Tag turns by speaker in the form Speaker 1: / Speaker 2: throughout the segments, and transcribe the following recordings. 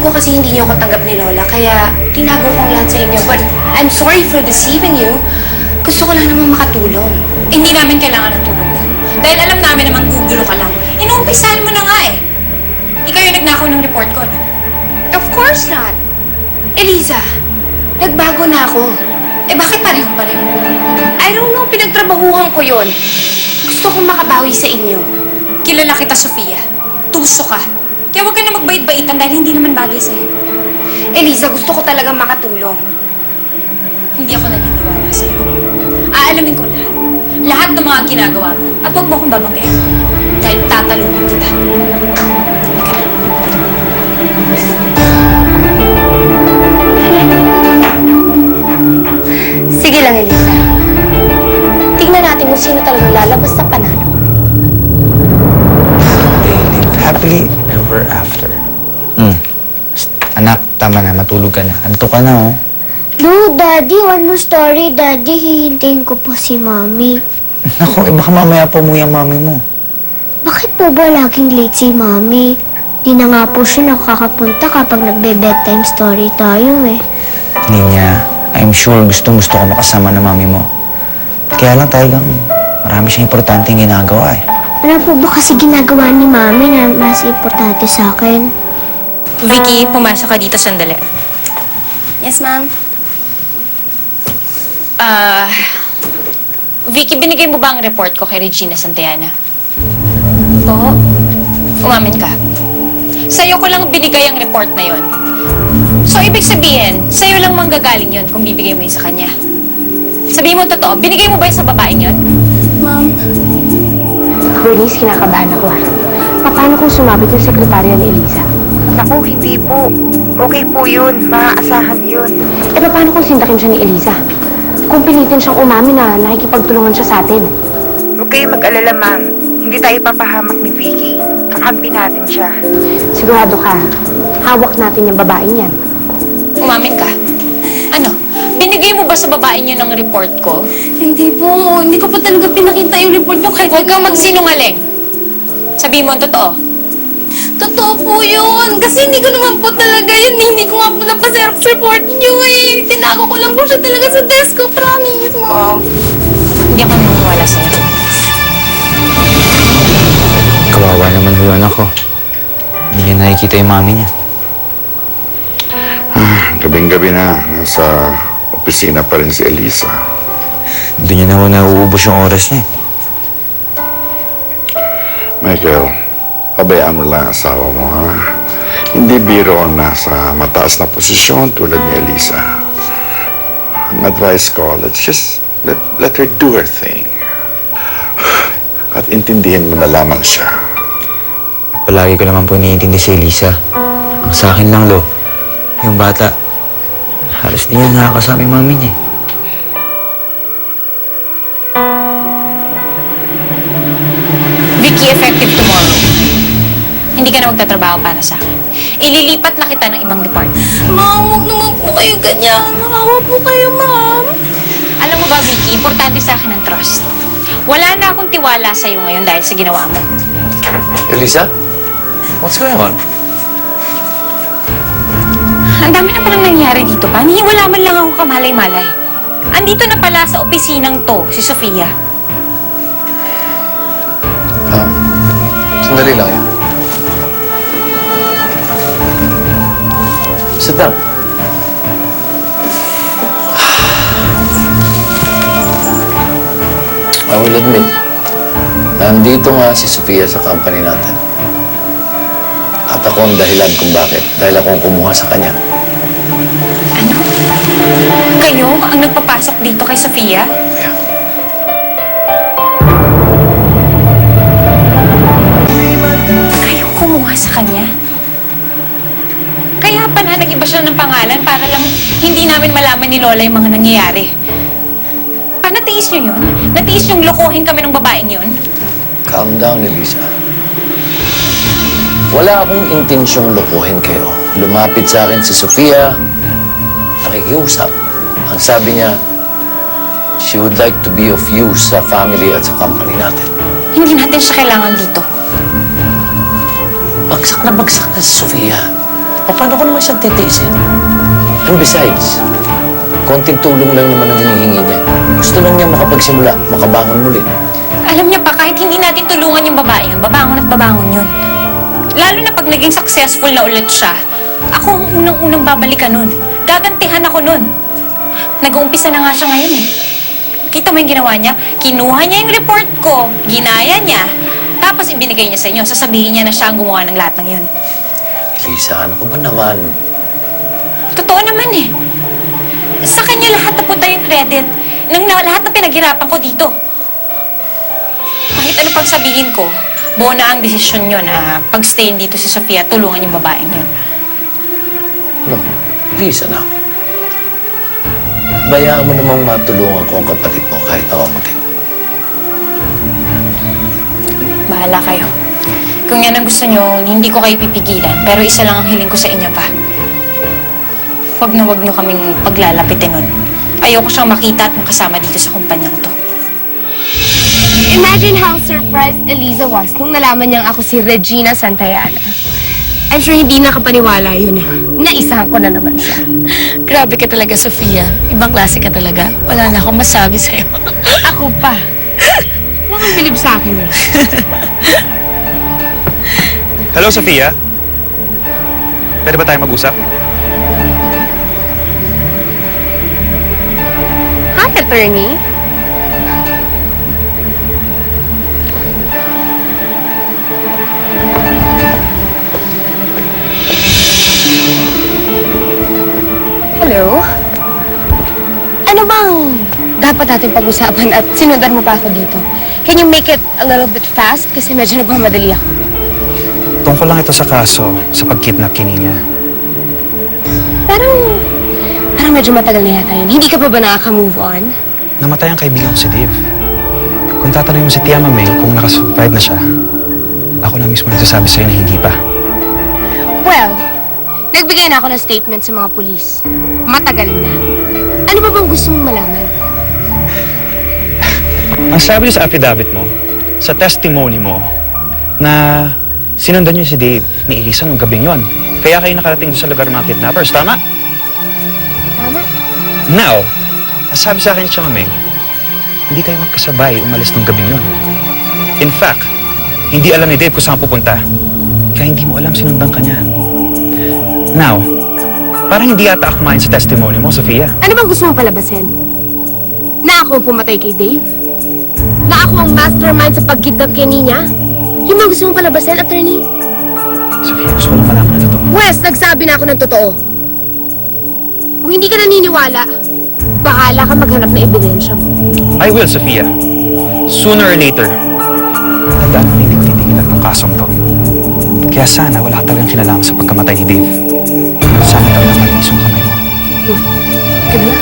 Speaker 1: ko kasi hindi niyo ako tanggap ni Lola, kaya tinago kong lahat sa inyo. But I'm sorry for deceiving you. Gusto ko lang naman makatulong.
Speaker 2: Hindi namin kailangan ng tulong mo. Dahil alam namin naman gugulo ka lang. Inuumpisahan mo na nga eh. Ikaw yung nagnakaw ng report ko, no?
Speaker 1: Of course not. Eliza, nagbago na ako.
Speaker 2: Eh bakit parehong pareho?
Speaker 1: I don't know, pinagtrabahuhan ko yon. Gusto kong makabawi sa inyo.
Speaker 2: Kilala kita, Sofia. Tuso ka. Kaya huwag ka na magbait-baitan dahil hindi naman bagay sa'yo.
Speaker 1: Eliza, gusto ko talagang makatulong.
Speaker 2: Hindi ako naniniwala sa'yo. Aalamin ko lahat. Lahat ng mga ginagawa mo. At huwag mo akong babanggain. Dahil tatalungin kita. Halika na.
Speaker 1: Sige lang, Eliza. Tingnan natin kung sino talagang lalabas sa panalo.
Speaker 3: They live happily ever after. Anak, tama na. Matulog ka na. Anto ka na, oh.
Speaker 4: No, Daddy. One more story, Daddy. Hihintayin ko po si Mommy.
Speaker 3: Naku, baka mamaya pa umuwi ang mami mo.
Speaker 4: Bakit po ba laging late si Mommy? Di na nga po siya nakakapunta kapag nagbe-bedtime story tayo eh.
Speaker 3: Ninya, I'm sure gusto ko makasama ng mami mo. Kaya lang talagang marami siyang importanteng ginagawa eh.
Speaker 4: Ano po ba kasi ginagawa ni Mommy na mas importante sa akin?
Speaker 2: Vicky, pumasok ka dito sandali.
Speaker 1: Yes, ma'am.
Speaker 2: Vicky, binigay mo ba ang report ko kay Regina Santayana?
Speaker 1: Po?
Speaker 2: Umamin ka. Sa'yo ko lang binigay ang report na yon. So, ibig sabihin, sa'yo lang manggagaling yon kung bibigay mo yun sa kanya. Sabihin mo totoo, binigay mo ba yun sa babaeng yon?
Speaker 1: Ma'am.
Speaker 5: Bernice, kinakabahan ako. Paano kung sumabit yung sekretarya ni Eliza?
Speaker 6: Naku, hindi po. Okay po yun. Maaasahan yun.
Speaker 5: Eh, paano kung sindakin siya ni Eliza? Kung pilitin siyang umamin na nakikipagtulungan siya sa atin?
Speaker 6: Huwag kayo mag-alala, ma'am. Hindi tayo papahamak ni Vicky. Kakampi natin siya.
Speaker 5: Sigurado ka, hawak natin yung babaeng yan.
Speaker 2: Umamin ka. Ano? Binigay mo ba sa babaeng yun ang report ko?
Speaker 1: Hindi po. Hindi ko pa talaga pinakita yung report niyo kahit
Speaker 2: Huwag kang magsinungaling. Sabihin mo ang totoo.
Speaker 1: Totoo po yun. Kasi hindi ko naman po talaga yun. Hindi ko nga po napaserap report niyo eh. Tinago ko lang po siya talaga sa desk ko. Promise, Mom.
Speaker 2: Hindi ako naniniwala sa'yo.
Speaker 3: Kawawa naman yung anak ko. Hindi niya nakikita yung mami niya.
Speaker 7: Gabing-gabi na, nasa opisina pa rin si Elisa.
Speaker 3: Hindi niya naman nauubos yung oras niya.
Speaker 7: Michael, pabayaan mo lang ang asawa mo, ha? Hindi biro ang nasa mataas na posisyon tulad ni Elisa. Ang advice ko, let's just let her do her thing. At intindihin mo na lamang siya.
Speaker 3: Palagi ko naman po iniintindi si Elisa. Ang sa akin lang, Lo, yung bata, halos di niya nakakasama yung mami niya.
Speaker 2: Vicky, effective tomorrow. Hindi ka na magtatrabaho para sa akin. Ililipat na kita ng ibang department.
Speaker 1: Ma'am, huwag naman po kayo ganyan. Nakawa po kayo, Ma'am.
Speaker 2: Alam mo ba, Vicky, importante sa akin ang trust. Wala na akong tiwala sa'yo ngayon dahil sa ginawa mo.
Speaker 8: Elisa? What's going on?
Speaker 2: Ang dami na palang nangyari dito pa. Wala man lang ako kamalay-malay. Andito na pala sa opisinang to, si Sofia.
Speaker 8: Sandali lang yan. Sit down. I will admit, nandito nga si Sofia sa company natin. At ako ang dahilan kung bakit. Dahil ako ang kumuha sa kanya.
Speaker 2: Ano? Kayo ang nagpapasok dito kay Sofia?
Speaker 8: Yeah.
Speaker 2: Kayo kumuha sa kanya? Kaya pala nag-iba siya ng pangalan para lang hindi namin malaman ni Lola yung mga nangyayari. Natiis niyo yun? Natiis niyong lokohin kami ng babaeng yun?
Speaker 8: Calm down, Elisa. Wala akong intensyong lokohin kayo. Lumapit sa akin si Sofia, nakikiusap. Ang sabi niya, she would like to be of use sa family at sa company natin.
Speaker 2: Hindi natin siya kailangan dito.
Speaker 8: Bagsak na si Sofia. paano ko naman siyang titiisin? And besides, konting tulong lang naman ang hinihingi niya. Gusto lang niya makapagsimula, makabangon muli.
Speaker 2: Alam niya pa, kahit hindi natin tulungan yung babae yun, babangon at babangon yun. Lalo na pag naging successful na ulit siya, ako ang unang-unang babalikan nun. Gagantihan ako nun. Nag-uumpisa na nga siya ngayon eh. Kita mo yung ginawa niya? Kinuha niya yung report ko, ginaya niya, tapos ibinigay niya sa inyo. Sasabihin niya na siya ang gumawa ng lahat ng yun.
Speaker 8: Elisa, ano ka ba naman?
Speaker 2: Totoo naman eh. Sa kanya lahat napunta yung credit ng lahat ng pinaghirapan ko dito. Kahit ano pang sabihin ko, buo na ang desisyon niyo na pag-stayin dito si Sofia, tulungan yung babaeng yun.
Speaker 8: No, please, anak. Bayaan mo namang matulungan ko ang kapatid mo kahit nakamuti.
Speaker 2: Bahala kayo. Kung yan ang gusto niyo, hindi ko kayo pipigilan. Pero isa lang ang hiling ko sa inyo pa. Huwag na huwag niyo kaming paglalapitin nun. Ayoko siyang makita at makasama dito sa kumpanyang to.
Speaker 5: Imagine how surprised Eliza was nung nalaman niyang ako si Regina Santayana. I'm sure hindi nakapaniwala yun. Naisahan ko na naman siya.
Speaker 9: Grabe ka talaga, Sofia. Ibang klase ka talaga. Wala na akong masabi sa'yo.
Speaker 5: Ako pa. Huwag kang bilib sa akin eh.
Speaker 10: Hello, Sofia. Pwede ba tayo mag-usap?
Speaker 5: Hi, attorney. Hello? Ano bang dapat natin pag-usapan at sinundan mo pa ako dito? Can you make it a little bit fast? Kasi medyo nagmamadali ako.
Speaker 10: Tungkol lang ito sa kaso sa pag-kidnap kay Nina.
Speaker 5: Parang medyo matagal na yata yun. Hindi ka pa ba nakaka-move on?
Speaker 10: Namatay ang kaibigan ko si Dave. Kung tatanungin mo si Tia Mameng kung nakasurvive na siya, ako na mismo nagsasabi sa'yo na hindi pa.
Speaker 5: Well, nagbigay na ako ng statement sa mga pulis. Matagal na. Ano ba bang gusto mong malaman?
Speaker 10: Ang sabi niyo sa affidavit mo, sa testimony mo, na sinundan niyo si Dave ni Elisa nung gabing yon. Kaya kayo nakarating doon sa lugar ng mga kidnappers, tama?
Speaker 5: Tama?
Speaker 10: Now, ang sabi sa akin ni Tia Mameng, hindi kayo magkasabay umalis nung gabing yon. In fact, hindi alam ni Dave kung saan pupunta. Kaya hindi mo alam sinundan ka niya. Now, parang hindi yata akumain sa testimony mo, Sofia.
Speaker 5: Ano bang gusto mong palabasin? Na ako ang pumatay kay Dave? Na ako ang mastermind sa pag-kidnap kay Nina? Yung bang gusto mong palabasin, attorney?
Speaker 10: Sofia, gusto ko lang malaman na totoo.
Speaker 5: Wes, nagsabi na ako ng totoo. Kung hindi ka naniniwala, bahala ka maghanap ng ebidensya mo.
Speaker 10: I will, Sofia. Sooner or later. Tandaan mo, hindi ko titigilan ng kasong to. Kaya sana wala ka talagang kinalaman sa pagkamatay ni Dave. Sana talagang malinis yung kamay mo.
Speaker 5: Good luck.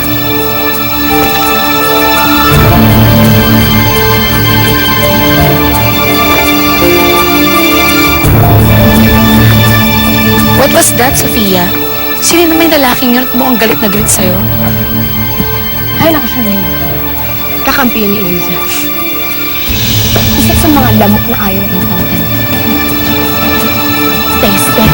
Speaker 9: What was that, Sofia? Sino naman yung lalaking yun at mukhang galit na galit sa'yo?
Speaker 5: Ay, naku, Charlene. Kakampi yun ni Eliza. Isa sa mga lamok na ayaw ang tantan. Peste.